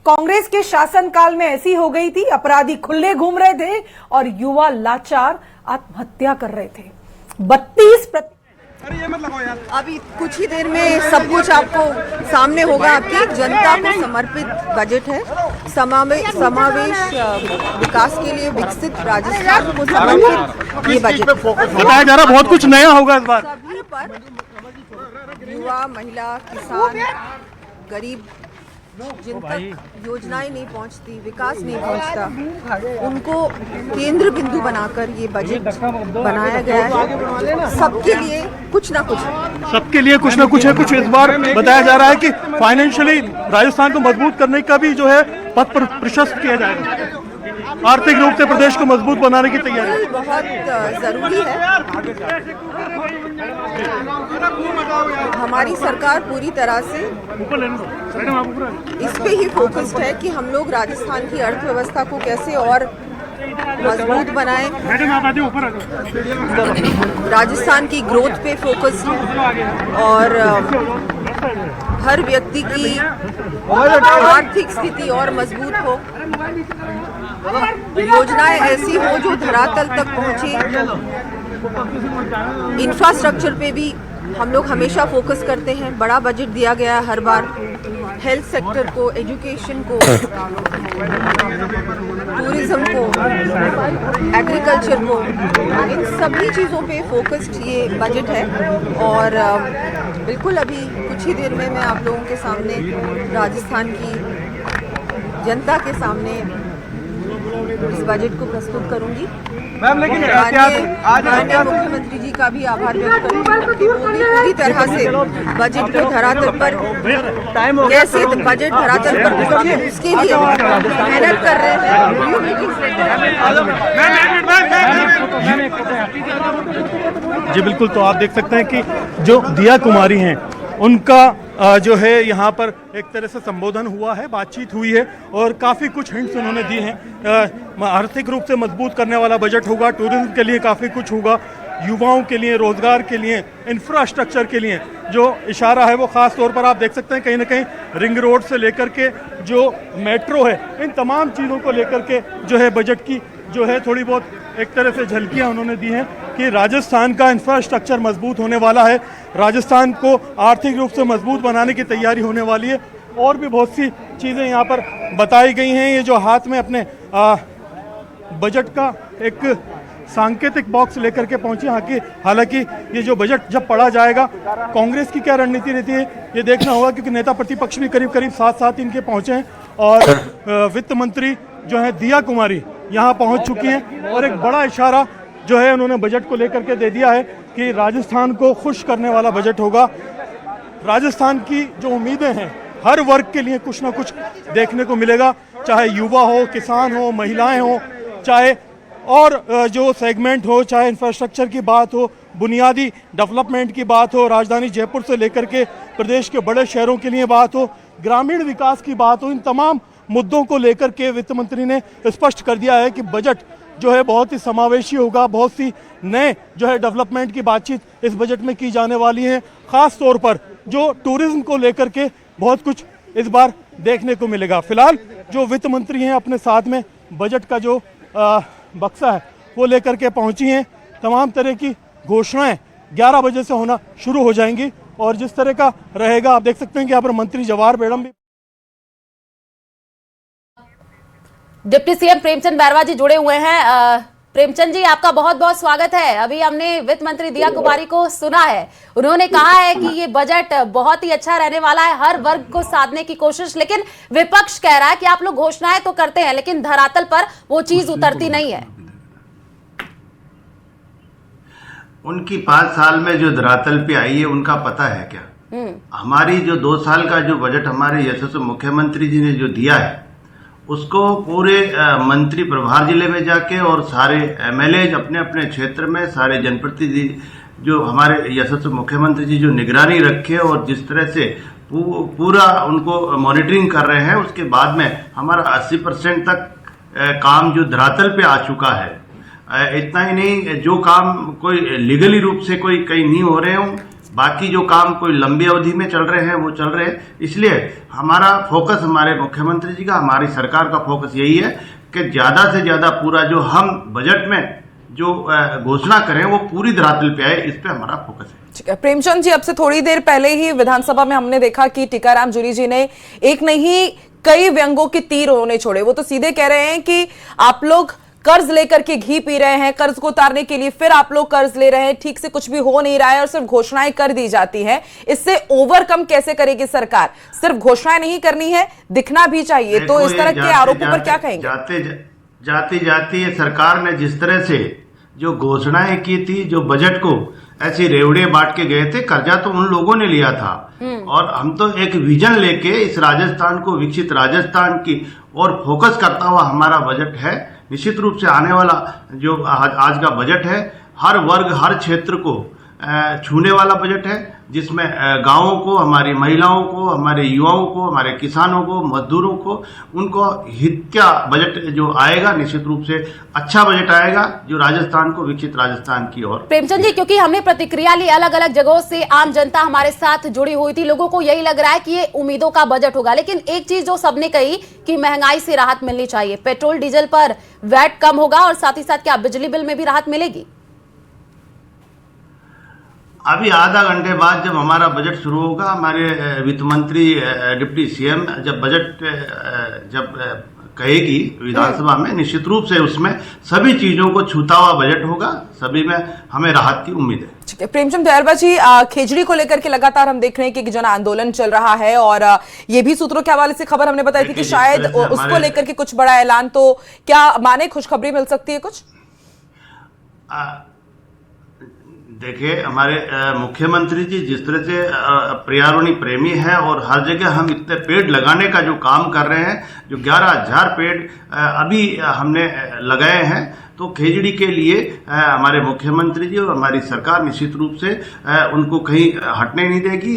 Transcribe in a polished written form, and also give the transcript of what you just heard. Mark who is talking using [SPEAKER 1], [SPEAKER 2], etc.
[SPEAKER 1] कांग्रेस के शासनकाल में ऐसी हो गई थी, अपराधी खुले घूम रहे थे और युवा लाचार आत्महत्या कर रहे थे। 32%
[SPEAKER 2] अरे ये मत लगाओ यार।
[SPEAKER 3] अभी कुछ ही देर में सब कुछ आपको सामने होगा। आपकी जनता को समर्पित बजट है। समावेश विकास के लिए विकसित राजस्थान को समर्पित ये बजट
[SPEAKER 2] बताया जा रहा बहुत कुछ नया होगा इस बार।
[SPEAKER 3] सभी पर युवा, महिला, किसान, गरीब जिन तक योजनाएं नहीं पहुंचती, विकास नहीं पहुंचता, उनको केंद्र बिंदु बनाकर ये बजट बनाया गया है। सबके लिए कुछ ना कुछ
[SPEAKER 2] है। कुछ इस बार बताया जा रहा है कि फाइनेंशियली राजस्थान को मजबूत करने का भी जो है पथ प्रशस्त किया जाएगा। आर्थिक रूप से प्रदेश को मजबूत बनाने की तैयारी
[SPEAKER 3] बहुत जरूरी है। हमारी सरकार पूरी तरह से इस पे ही फोकस्ड है कि हम लोग राजस्थान की अर्थव्यवस्था को कैसे और मजबूत बनाएं। राजस्थान की ग्रोथ पे फोकस्ड है और हर व्यक्ति की आर्थिक स्थिति और मजबूत हो, योजनाएं ऐसी हो जो धरातल तक पहुंचे। इंफ्रास्ट्रक्चर पे भी हम लोग हमेशा फोकस करते हैं। बड़ा बजट दिया गया है हर बार। हेल्थ सेक्टर को, एजुकेशन को, टूरिज्म को, एग्रीकल्चर को, इन सभी चीज़ों पे फोकस्ड ये बजट है। और बिल्कुल अभी कुछ ही देर में मैं आप लोगों के सामने, राजस्थान की जनता के सामने इस बजट को प्रस्तुत करूंगी।
[SPEAKER 2] मैम, लेकिन
[SPEAKER 3] माननीय मुख्यमंत्री जी का भी आभार व्यक्त करूंगी कि वो भी पूरी तरह से बजट को धरातल पर कैसे बजट धरातल पर पहुंचे उसके लिए मेहनत कर रहे हैं।
[SPEAKER 2] जी बिल्कुल, तो आप देख सकते हैं कि जो दिया कुमारी हैं उनका जो है यहाँ पर एक तरह से संबोधन हुआ है, बातचीत हुई है और काफ़ी कुछ हिंट्स उन्होंने दिए हैं। आर्थिक रूप से मजबूत करने वाला बजट होगा, टूरिज्म के लिए काफ़ी कुछ होगा, युवाओं के लिए, रोजगार के लिए, इंफ्रास्ट्रक्चर के लिए जो इशारा है वो ख़ास तौर पर आप देख सकते हैं। कहीं ना कहीं रिंग रोड से लेकर के जो मेट्रो है, इन तमाम चीज़ों को लेकर के जो है बजट की जो है थोड़ी बहुत एक तरह से झलकियाँ उन्होंने दी हैं कि राजस्थान का इंफ्रास्ट्रक्चर मजबूत होने वाला है, राजस्थान को आर्थिक रूप से मजबूत बनाने की तैयारी होने वाली है। और भी बहुत सी चीज़ें यहाँ पर बताई गई हैं। ये जो हाथ में अपने बजट का एक सांकेतिक बॉक्स लेकर के पहुंचे, हालांकि ये जो बजट जब पढ़ा जाएगा, कांग्रेस की क्या रणनीति रहती है ये देखना होगा, क्योंकि नेता प्रतिपक्ष भी करीब करीब साथ इनके पहुंचे हैं और वित्त मंत्री जो है दिया कुमारी यहाँ पहुंच चुकी हैं और एक बड़ा इशारा जो है उन्होंने बजट को लेकर के दे दिया है कि राजस्थान को खुश करने वाला बजट होगा। राजस्थान की जो उम्मीदें हैं हर वर्ग के लिए कुछ ना कुछ देखने को मिलेगा, चाहे युवा हो, किसान हो, महिलाएं हो, चाहे और जो सेगमेंट हो, चाहे इंफ्रास्ट्रक्चर की बात हो, बुनियादी डेवलपमेंट की बात हो, राजधानी जयपुर से लेकर के प्रदेश के बड़े शहरों के लिए बात हो, ग्रामीण विकास की बात हो, इन तमाम मुद्दों को लेकर के वित्त मंत्री ने स्पष्ट कर दिया है कि बजट जो है बहुत ही समावेशी होगा। बहुत सी नए जो है डेवलपमेंट की बातचीत इस बजट में की जाने वाली है। ख़ास तौर पर जो टूरिज्म को लेकर के बहुत कुछ इस बार देखने को मिलेगा। फिलहाल जो वित्त मंत्री हैं अपने साथ में बजट का जो बक्सा है वो लेकर के पहुंची हैं। तमाम तरह की घोषणाएं 11 बजे से होना शुरू हो जाएंगी और जिस तरह का रहेगा आप देख सकते हैं कि यहाँ पर मंत्री जवाहर बेगम भी।
[SPEAKER 4] डिप्टी सीएम प्रेमचंद बैरवा जी जुड़े हुए हैं। प्रेमचंद जी, आपका बहुत बहुत स्वागत है। अभी हमने वित्त मंत्री दिया कुमारी को सुना है, उन्होंने कहा है कि ये बजट बहुत ही अच्छा रहने वाला है, हर वर्ग को साधने की कोशिश, लेकिन विपक्ष कह रहा है कि आप लोग घोषणाएं तो करते हैं लेकिन धरातल पर वो चीज उतरती नहीं है।
[SPEAKER 5] उनकी 5 साल में जो धरातल पे आई है उनका पता है क्या? हमारी जो 2 साल का जो बजट हमारे यशस्वी मुख्यमंत्री जी ने जो दिया है उसको पूरे मंत्री प्रभार जिले में जाके और सारे एमएलए अपने अपने क्षेत्र में, सारे जनप्रतिनिधि जो हमारे यशस्वी मुख्यमंत्री जी जो निगरानी रखे और जिस तरह से पूरा उनको मॉनिटरिंग कर रहे हैं, उसके बाद में हमारा 80% तक काम जो धरातल पे आ चुका है। इतना ही नहीं, जो काम कोई लीगली रूप से कोई कहीं नहीं हो रहे हों, बाकी जो काम कोई लंबी अवधि में चल रहे हैं वो चल रहे हैं। इसलिए हमारा फोकस, हमारे मुख्यमंत्री जी का, हमारी सरकार का फोकस यही है कि ज्यादा से ज्यादा पूरा जो हम बजट में जो घोषणा करें वो पूरी धरातल पे आए, इस पे हमारा फोकस है।
[SPEAKER 6] ठीक है प्रेमचंद जी, अब से थोड़ी देर पहले ही विधानसभा में हमने देखा कि टीकाराम जूली जी ने एक नहीं कई व्यंगों के तीर उन्होंने छोड़े। वो तो सीधे कह रहे हैं कि आप लोग कर्ज लेकर के घी पी रहे हैं, कर्ज को उतारने के लिए फिर आप लोग कर्ज ले रहे हैं, ठीक से कुछ भी हो नहीं रहा है और सिर्फ घोषणाएं कर दी जाती हैं। इससे ओवरकम कैसे करेगी सरकार? सिर्फ घोषणाएं नहीं करनी है, दिखना भी चाहिए। तो इस तरह के आरोपों पर क्या कहेंगे?
[SPEAKER 5] जाती सरकार ने जिस तरह से जो घोषणाएं की थी, जो बजट को ऐसे रेवड़े बांट के गए थे, कर्जा तो उन लोगों ने लिया था और हम तो एक विजन लेके इस राजस्थान को, विकसित राजस्थान की और फोकस करता हुआ हमारा बजट है। निश्चित रूप से आने वाला जो आज का बजट है, हर वर्ग, हर क्षेत्र को छूने वाला बजट है, जिसमें गांवों को, हमारी महिलाओं को, हमारे युवाओं को, हमारे किसानों को, मजदूरों को, उनको हित का बजट जो आएगा, निश्चित रूप से अच्छा बजट आएगा जो राजस्थान को, विकसित राजस्थान की ओर।
[SPEAKER 4] प्रेमचंद जी, क्योंकि हमने प्रतिक्रिया ली अलग अलग जगहों से, आम जनता हमारे साथ जुड़ी हुई थी, लोगों को यही लग रहा है कि ये उम्मीदों का बजट होगा। लेकिन एक चीज जो सबने कही कि महंगाई से राहत मिलनी चाहिए, पेट्रोल डीजल पर वैट कम होगा और साथ ही साथ क्या बिजली बिल में भी राहत मिलेगी?
[SPEAKER 5] अभी आधा घंटे बाद जब हमारा बजट शुरू होगा, हमारे वित्त मंत्री, डिप्टी सीएम जब बजट जब कहेगी विधानसभा में, निश्चित रूप से उसमें सभी चीजों को छूता हुआ बजट होगा, सभी में हमें राहत की उम्मीद है।
[SPEAKER 6] ठीक है प्रेमचंद दयालबा जी, खेजड़ी को लेकर के लगातार हम देख रहे हैं कि जन आंदोलन चल रहा है और ये भी सूत्रों के हवाले से खबर हमने बताई थी कि शायद उसको लेकर के कुछ बड़ा ऐलान, तो क्या माने खुशखबरी मिल सकती है कुछ?
[SPEAKER 5] देखिए, हमारे मुख्यमंत्री जी जिस तरह से पर्यावरण प्रेमी है और हर जगह हम इतने पेड़ लगाने का जो काम कर रहे हैं, जो 11,000 पेड़ अभी हमने लगाए हैं, तो खेजड़ी के लिए हमारे मुख्यमंत्री जी और हमारी सरकार निश्चित रूप से उनको कहीं हटने नहीं देगी।